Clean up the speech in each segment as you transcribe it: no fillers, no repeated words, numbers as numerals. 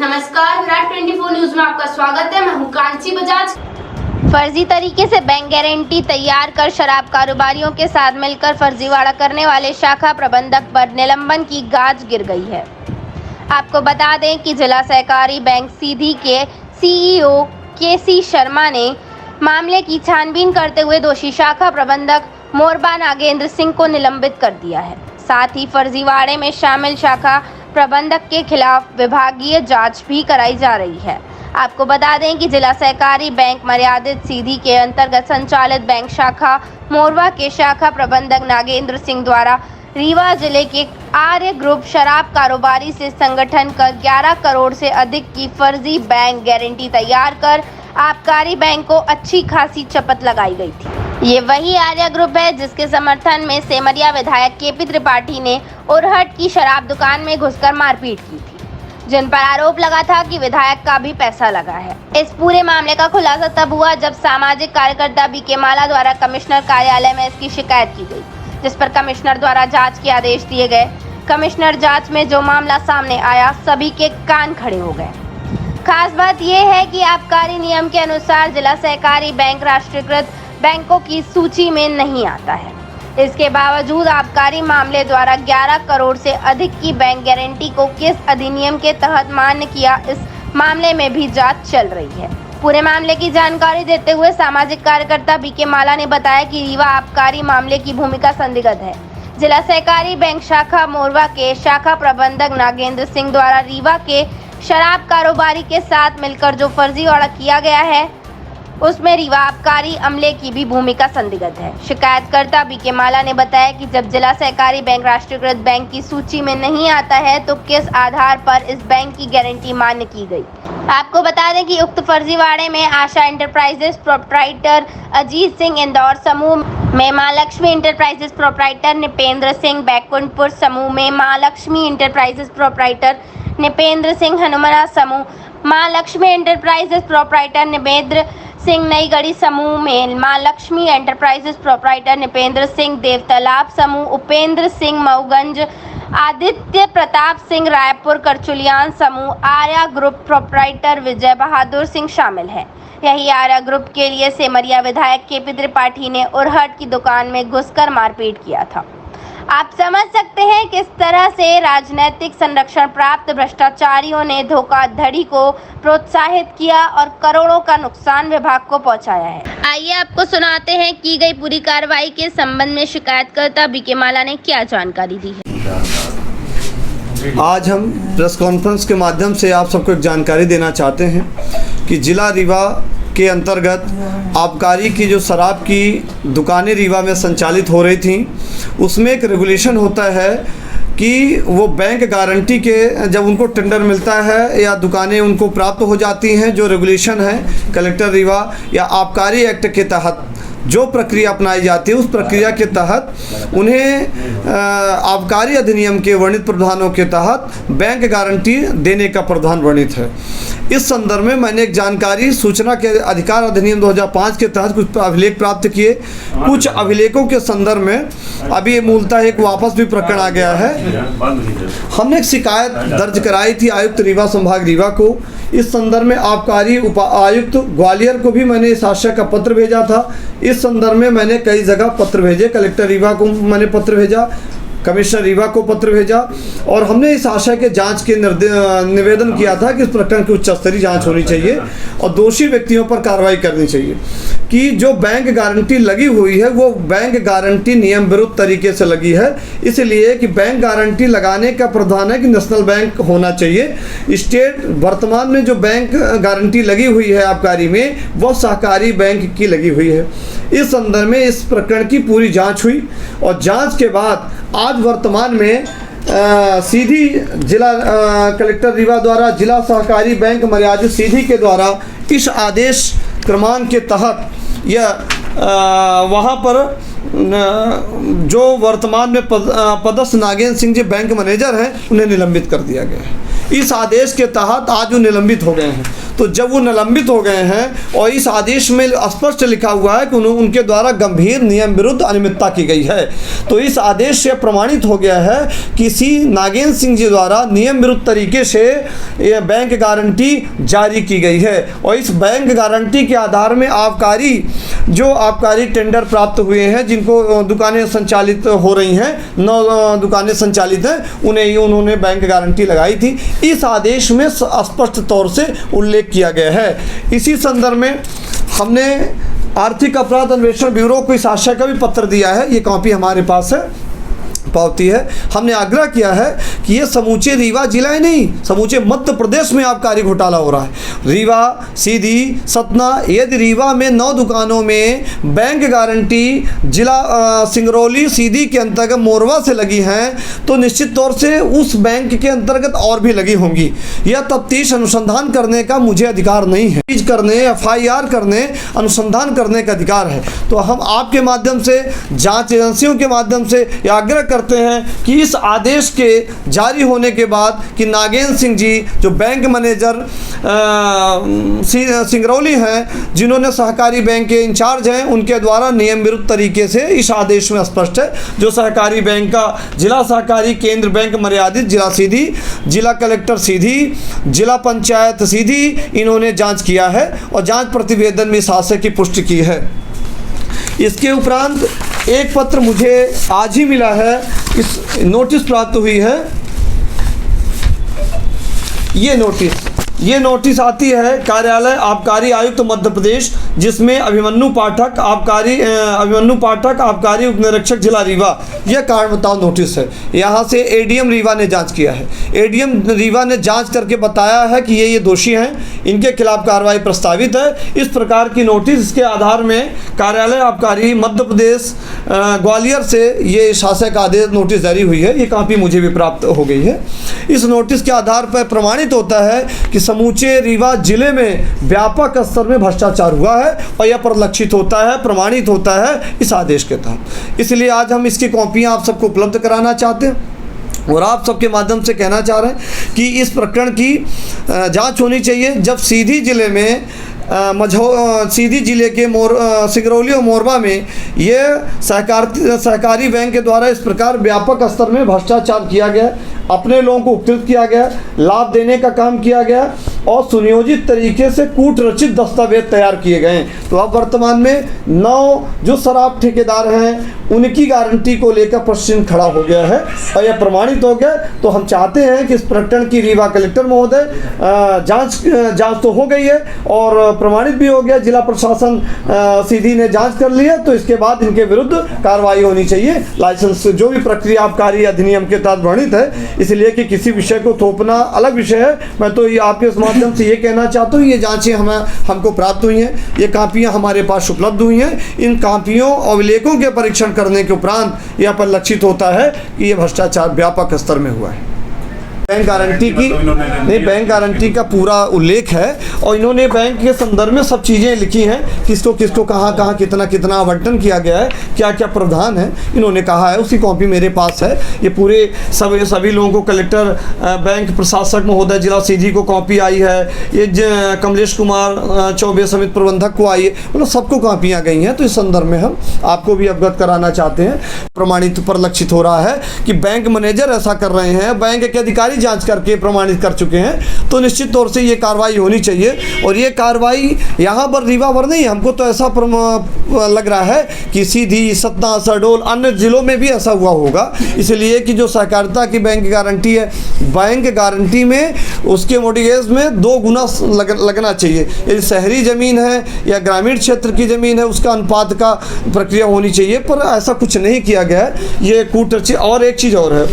नमस्कार, विराट 24 न्यूज में आपका स्वागत है। मैं हूं कांची बजाज। फर्जी तरीके से बैंक गारंटी तैयार कर शराब कारोबारियों के साथ मिलकर फर्जीवाड़ा करने वाले शाखा प्रबंधक पर निलंबन की गाज गिर गई है। आपको बता दें कि जिला सहकारी बैंक सीधी के सीईओ केसी शर्मा ने मामले की छानबीन करते हुए दोषी शाखा प्रबंधक मोरबा नागेंद्र सिंह को निलंबित कर दिया है। साथ ही फर्जीवाड़े में शामिल शाखा प्रबंधक के खिलाफ विभागीय जांच भी कराई जा रही है। आपको बता दें कि जिला सहकारी बैंक मर्यादित सीधी के अंतर्गत संचालित बैंक शाखा मोरबा के शाखा प्रबंधक नागेंद्र सिंह द्वारा रीवा जिले के आर्य ग्रुप शराब कारोबारी से संगठन कर 11 करोड़ से अधिक की फर्जी बैंक गारंटी तैयार कर आबकारी बैंक को अच्छी खासी चपत लगाई गई थी। ये वही आर्य ग्रुप है जिसके समर्थन में सेमरिया विधायक केपी त्रिपाठी ने उरहट की शराब दुकान में घुसकर मारपीट की थी, जिन पर आरोप लगा था कि विधायक का भी पैसा लगा है। इस पूरे मामले का खुलासा तब हुआ जब सामाजिक कार्यकर्ता बीके माला द्वारा कमिश्नर कार्यालय में इसकी शिकायत की गई, जिस पर कमिश्नर द्वारा जांच के आदेश दिए गए। कमिश्नर जांच में जो मामला सामने आया, सभी के कान खड़े हो गए। खास बात यह है कि आबकारी नियम के अनुसार जिला सहकारी बैंक राष्ट्रीयकृत बैंकों की सूची में नहीं आता है। इसके बावजूद आबकारी मामले द्वारा 11 करोड़ से अधिक की बैंक गारंटी को किस अधिनियम के तहत मान्य किया, इस मामले में भी जांच चल रही है। पूरे मामले की जानकारी देते हुए सामाजिक कार्यकर्ता बीके माला ने बताया कि रीवा आबकारी मामले की भूमिका संदिग्ध है। जिला सहकारी बैंक शाखा मोरबा के शाखा प्रबंधक नागेंद्र सिंह द्वारा रीवा के शराब कारोबारी के साथ मिलकर जो फर्जीवाड़ा किया गया है, उसमें रीवा आबकारी अमले की भी भूमिका संदिग्ध है। शिकायतकर्ता बीके माला ने बताया कि जब जिला सहकारी बैंक राष्ट्रीयकृत बैंक की सूची में नहीं आता है तो किस आधार पर इस बैंक की गारंटी मान्य की गई। आपको बता दें कि उक्त फर्जीवाड़े में आशा इंटरप्राइजेस प्रोप्राइटर अजीत सिंह इंदौर समूह में, मां लक्ष्मी इंटरप्राइजेस प्रोप्राइटर निपेंद्र सिंह बैकुंठपुर समूह में, मां लक्ष्मी इंटरप्राइजेस प्रोप्राइटर निपेंद्र सिंह हनुमना समूह, मां लक्ष्मी इंटरप्राइजेस प्रोप्राइटर निपेंद्र सिंह नई गढ़ी समूह में, मां लक्ष्मी एंटरप्राइजेस प्रोप्राइटर निपेंद्र सिंह देवतालाब समूह, उपेंद्र सिंह मऊगंज, आदित्य प्रताप सिंह रायपुर करचुलियान समूह, आर्या ग्रुप प्रोप्राइटर विजय बहादुर सिंह शामिल है। यही आर्या ग्रुप के लिए सेमरिया विधायक केपी त्रिपाठी ने उरहट की दुकान में घुसकर मारपीट किया था। आप समझ सकते हैं किस तरह से राजनीतिक संरक्षण प्राप्त भ्रष्टाचारियों ने धोखाधड़ी को प्रोत्साहित किया और करोड़ों का नुकसान विभाग को पहुंचाया है। आइए आपको सुनाते हैं की गई पूरी कार्रवाई के संबंध में शिकायतकर्ता बीके माला ने क्या जानकारी दी है। आज हम प्रेस कॉन्फ्रेंस के माध्यम से आप सबको एक जानकारी देना चाहते हैं कि जिला रीवा के अंतर्गत आबकारी की जो शराब की दुकानें रीवा में संचालित हो रही थी, उसमें एक रेगुलेशन होता है कि वो बैंक गारंटी के जब उनको टेंडर मिलता है या दुकानें उनको प्राप्त हो जाती हैं, जो रेगुलेशन है कलेक्टर रीवा या आबकारी एक्ट के तहत जो प्रक्रिया अपनाई जाती है, उस प्रक्रिया के तहत उन्हें आबकारी अधिनियम के वर्णित प्रावधानों के तहत बैंक गारंटी देने का प्रावधान वर्णित है। इस संदर्भ में मैंने एक जानकारी सूचना के अधिकार अधिनियम 2005 के तहत कुछ अभिलेख प्राप्त किए। कुछ अभिलेखों के संदर्भ में अभी मूलतः एक वापस भी प्रकरण आ गया है। हमने एक शिकायत दर्ज कराई थी आयुक्त रीवा संभाग रीवा को। इस संदर्भ में आबकारी उप आयुक्त ग्वालियर को भी मैंने इस आशय का पत्र भेजा था। इस संदर्भ में मैंने कई जगह पत्र भेजे, कलेक्टर रीवा को मैंने पत्र भेजा, कमिश्नर रीवा को पत्र भेजा और हमने इस आशय के जांच के निवेदन किया था कि इस प्रकरण की उच्च स्तरीय जांच होनी चाहिए और दोषी व्यक्तियों पर कार्रवाई करनी चाहिए कि जो बैंक गारंटी लगी हुई है वो बैंक गारंटी नियम विरुद्ध तरीके से लगी है। इसलिए कि बैंक गारंटी लगाने का प्रावधान है कि नेशनल बैंक होना चाहिए। स्टेट वर्तमान में जो बैंक गारंटी लगी हुई है आबकारी में, वो सहकारी बैंक की लगी हुई है। इस संदर्भ में इस प्रकरण की पूरी जाँच हुई और जाँच के बाद आज वर्तमान में सीधी जिला कलेक्टर रीवा द्वारा जिला सहकारी बैंक मर्यादित सीधी के द्वारा इस आदेश क्रमांक के तहत यह वहाँ पर जो वर्तमान में पदस्थ नागेंद्र सिंह जी बैंक मैनेजर हैं, उन्हें निलंबित कर दिया गया है। इस आदेश के तहत आज वो निलंबित हो गए हैं। तो जब वो निलंबित हो गए हैं और इस आदेश में स्पष्ट लिखा हुआ है कि उनके द्वारा गंभीर नियम विरुद्ध अनियमितता की गई है, तो इस आदेश से प्रमाणित हो गया है कि सी नागेंद्र सिंह जी द्वारा नियम विरुद्ध तरीके से ये बैंक गारंटी जारी की गई है। और इस बैंक गारंटी के आधार में आबकारी टेंडर प्राप्त हुए हैं, जिनको दुकानें संचालित हो रही हैं, 9 दुकानें संचालित हैं, उन्होंने बैंक गारंटी लगाई थी। इस आदेश में स्पष्ट तौर से उल्लेख किया गया है। इसी संदर्भ में हमने आर्थिक अपराध अन्वेषण ब्यूरो को इस आशय का भी पत्र दिया है, ये कॉपी हमारे पास है, पावती है। हमने आग्रह किया है कि ये समूचे रीवा जिला ही नहीं, समूचे मध्य प्रदेश में आबकारी घोटाला हो रहा है। रीवा, सीधी, सतना, यदि रीवा में 9 दुकानों में बैंक गारंटी जिला सिंगरौली, सीधी के अंतर्गत मोरवा से लगी हैं, तो निश्चित तौर से उस बैंक के अंतर्गत और भी लगी होंगी। यह तफ्तीश अनुसंधान करने का मुझे अधिकार नहीं है, करने, FIR करने, अनुसंधान करने का अधिकार है। तो हम आपके माध्यम से, जांच एजेंसियों के माध्यम से यह आग्रह करते हैं कि इस आदेश के जारी होने के बाद कि नागेंद्र सिंह जी जो बैंक मैनेजर सिंगरौली हैं, जिन्होंने सहकारी बैंक के इंचार्ज हैं, उनके द्वारा नियम विरुद्ध तरीके से इस आदेश में स्पष्ट है, जो सहकारी बैंक का जिला सहकारी केंद्र बैंक मर्यादित जिला सीधी, जिला कलेक्टर सीधी, जिला पंचायत सीधी, इन्होंने जांच किया है और जांच प्रतिवेदन में इस आशय की पुष्टि की है। इसके उपरांत एक पत्र मुझे आज ही मिला है, इस नोटिस प्राप्त हुई है। ये नोटिस आती है कार्यालय आबकारी आयुक्त मध्य प्रदेश, जिसमें अभिमन्यु पाठक आबकारी उप निरीक्षक जिला रीवा, यह कारण बताओ नोटिस है। यहाँ से ADM रीवा ने जांच किया है। ADM रीवा ने जांच करके बताया है कि ये दोषी हैं, इनके खिलाफ कार्रवाई प्रस्तावित है। इस प्रकार की नोटिस, इसके आधार में कार्यालय आबकारी मध्य प्रदेश ग्वालियर से ये शासक का आदेश नोटिस जारी हुई है। ये काफ़ी मुझे भी प्राप्त हो गई है। इस नोटिस के आधार पर प्रमाणित होता है कि समूचे रीवा जिले में व्यापक स्तर में भ्रष्टाचार हुआ है और यह परिलक्षित होता है, प्रमाणित होता है इस आदेश के तहत। इसलिए आज हम इसकी कॉपियां आप सबको उपलब्ध कराना चाहते हैं और आप सबके माध्यम से कहना चाह रहे हैं कि इस प्रकरण की जांच होनी चाहिए। जब सीधी जिले में सीधी जिले के सिंगरौली और मोरबा में ये सहकारी बैंक के द्वारा इस प्रकार व्यापक स्तर में भ्रष्टाचार किया गया, अपने लोगों को उपकृत किया गया, लाभ देने का काम किया गया और सुनियोजित तरीके से कूट रचित दस्तावेज तैयार किए गए। तो अब वर्तमान में 9 जो शराब ठेकेदार हैं, उनकी गारंटी को लेकर प्रश्न खड़ा हो गया है और यह प्रमाणित हो गया। तो हम चाहते हैं कि इस प्रकरण की रीवा कलेक्टर महोदय जांच तो हो गई है और प्रमाणित भी हो गया, जिला प्रशासन सीधी ने जांच कर लिया, तो इसके बाद इनके विरुद्ध कार्रवाई होनी चाहिए। लाइसेंस जो भी प्रक्रिया आबकारी अधिनियम के तहत वर्णित है, इसलिए कि किसी विषय को थोपना अलग विषय है। मैं तो ये आपके इस माध्यम से ये कहना चाहता हूँ, ये जांचें हमको प्राप्त हुई हैं, ये कापियाँ हमारे पास उपलब्ध हुई हैं। इन कापियों अभिलेखों के परीक्षण करने के उपरांत यह परिलक्षित होता है कि ये भ्रष्टाचार व्यापक स्तर में हुआ है। बैंक गारंटी की नहीं, बैंक गारंटी का पूरा उल्लेख है और इन्होंने बैंक के संदर्भ में सब चीज़ें लिखी हैं, किसको कहाँ कितना आवंटन किया गया है, क्या क्या प्रावधान है, इन्होंने कहा है। उसकी कॉपी मेरे पास है। ये पूरे सभी लोगों को, कलेक्टर, बैंक प्रशासक महोदय जिला सीधी को कॉपी आई है, ये कमलेश कुमार चौबे समिति प्रबंधक को आई है, मतलब सबको कॉपियाँ गई हैं। तो इस संदर्भ में हम आपको भी अवगत कराना चाहते हैं। प्रमाणित परिलक्षित हो रहा है कि बैंक मैनेजर ऐसा कर रहे हैं, बैंक के अधिकारी जांच करके प्रमाणित कर चुके हैं, तो निश्चित तौर से ये कार्रवाई होनी चाहिए। और ये कार्रवाई यहाँ पर रीवा पर नहीं, हमको तो ऐसा लग रहा है कि सीधी, सतना, शहडोल, अन्य जिलों में भी ऐसा हुआ होगा। इसलिए कि जो सहकारिता की बैंक गारंटी है, बैंक गारंटी में उसके मोर्टगेज में 2 गुना लगना चाहिए। यदि शहरी ज़मीन है या ग्रामीण क्षेत्र की ज़मीन है, उसका अनुपात का प्रक्रिया होनी चाहिए, पर ऐसा कुछ नहीं किया गया है। ये कूटरची। और एक चीज़ और है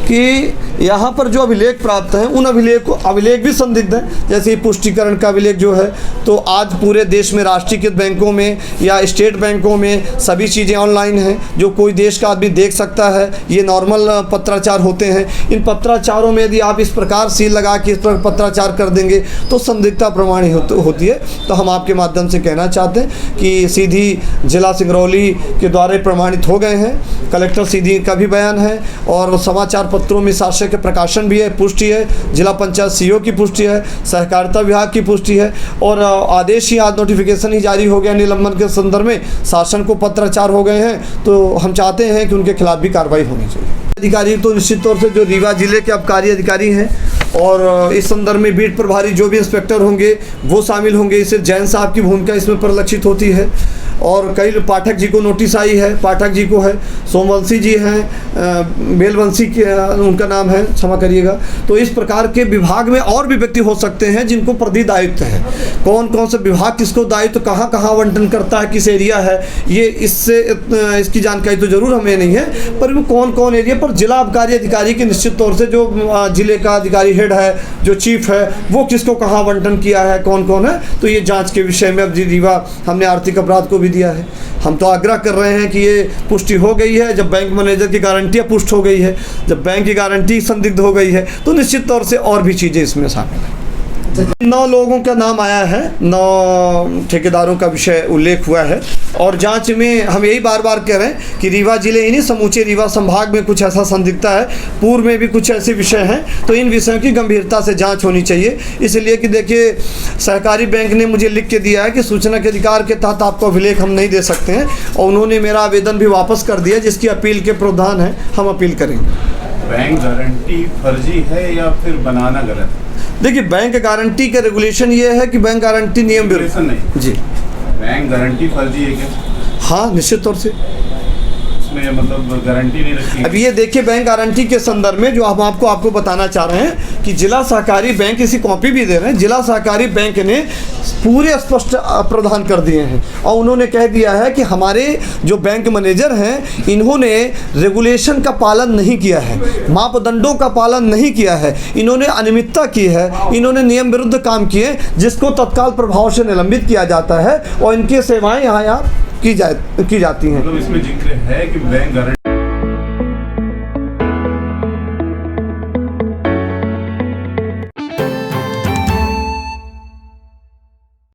कि यहाँ पर जो अभिलेख प्राप्त हैं, उन अभिलेख भी संदिग्ध हैं। जैसे पुष्टिकरण का अभिलेख जो है, तो आज पूरे देश में राष्ट्रीयकृत बैंकों में या स्टेट बैंकों में सभी चीज़ें ऑनलाइन हैं, जो कोई देश का आदमी देख सकता है। ये नॉर्मल पत्राचार होते हैं। इन पत्राचारों में यदि आप इस प्रकार सील लगा के इस पर पत्राचार कर देंगे तो संदिग्धता प्रमाणित होती है। तो हम आपके माध्यम से कहना चाहते हैं कि सीधी जिला सिंगरौली के द्वारा प्रमाणित हो गए हैं। कलेक्टर सीधी का भी बयान है और समाचार पत्रों में शासक के प्रकाशन भी है, पुष्टि है, जिला पंचायत सीईओ की पुष्टि है, सहकारिता विभाग की पुष्टि है और आदेश ही आज नोटिफिकेशन ही जारी हो गया निलंबन के संदर्भ में, शासन को पत्राचार हो गए हैं। तो हम चाहते हैं कि उनके खिलाफ भी कार्रवाई होनी चाहिए। अधिकारी तो निश्चित तौर से जो रीवा जिले के आबकारी अधिकारी हैं और इस संदर्भ में बीट प्रभारी जो भी इंस्पेक्टर होंगे वो शामिल होंगे। इससे जैन साहब की भूमिका इसमें परिलक्षित होती है और कई पाठक जी को नोटिस आई है, पाठक जी को है, सोमवंशी जी हैं, बेलवंशी उनका नाम है, क्षमा करिएगा। तो इस प्रकार के विभाग में और भी व्यक्ति हो सकते हैं जिनको प्रति दायित्व है। कौन कौन से विभाग किसको दायित्व कहाँ कहाँ आवंटन करता है, किस एरिया है, ये इसकी जानकारी तो जरूर हमें नहीं है, पर वो कौन कौन एरिया पर जिला आबकारी अधिकारी के निश्चित तौर से जो जिले का अधिकारी हेड है, जो चीफ है, वो किसको कहाँ आवंटन किया है, कौन कौन है, तो ये जांच के विषय में अब रीवा हमने आर्थिक अपराध को भी दिया है। हम तो आग्रह कर रहे हैं कि ये पुष्टि हो गई है। जब बैंक मैनेजर की गारंटियाँ पुष्ट हो गई है, जब बैंक की गारंटी संदिग्ध हो गई है, तो निश्चित तौर से और भी चीज़ें इसमें शामिल हैं। 9 लोगों का नाम आया है, 9 ठेकेदारों का विषय उल्लेख हुआ है और जांच में हम यही बार बार कह रहे हैं कि रीवा जिले ही नहीं समूचे रीवा संभाग में कुछ ऐसा संदिग्धता है, पूर्व में भी कुछ ऐसे विषय हैं, तो इन विषयों की गंभीरता से जांच होनी चाहिए। इसलिए कि देखिए सहकारी बैंक ने मुझे लिख के दिया है कि सूचना के अधिकार के तहत आपको अभिलेख हम नहीं दे सकते हैं और उन्होंने मेरा आवेदन भी वापस कर दिया, जिसकी अपील के प्रावधान है, हम अपील करेंगे। बैंक गारंटी फर्जी है या फिर बनाना गलत? देखिए बैंक गारंटी का रेगुलेशन ये है कि बैंक गारंटी नियम विरुद्ध नहीं जी। बैंक गारंटी फर्जी है क्या? हाँ निश्चित तौर से उसमें मतलब गारंटी नहीं रखी। अब ये देखिए बैंक गारंटी के संदर्भ में जो हम आपको बताना चाह रहे हैं कि जिला सहकारी बैंक, इसी कॉपी भी दे रहे हैं, जिला सहकारी बैंक ने पूरे स्पष्ट प्रावधान कर दिए हैं और उन्होंने कह दिया है कि हमारे जो बैंक मैनेजर हैं इन्होंने रेगुलेशन का पालन नहीं किया है, मापदंडों का पालन नहीं किया है, इन्होंने अनियमितता की है, इन्होंने नियम विरुद्ध काम किए, जिसको तत्काल प्रभाव से निलंबित किया जाता है और इनकी सेवाएं यहाँ की जाती हैं। मतलब इसमें जिक्र है कि बैंक गारंटी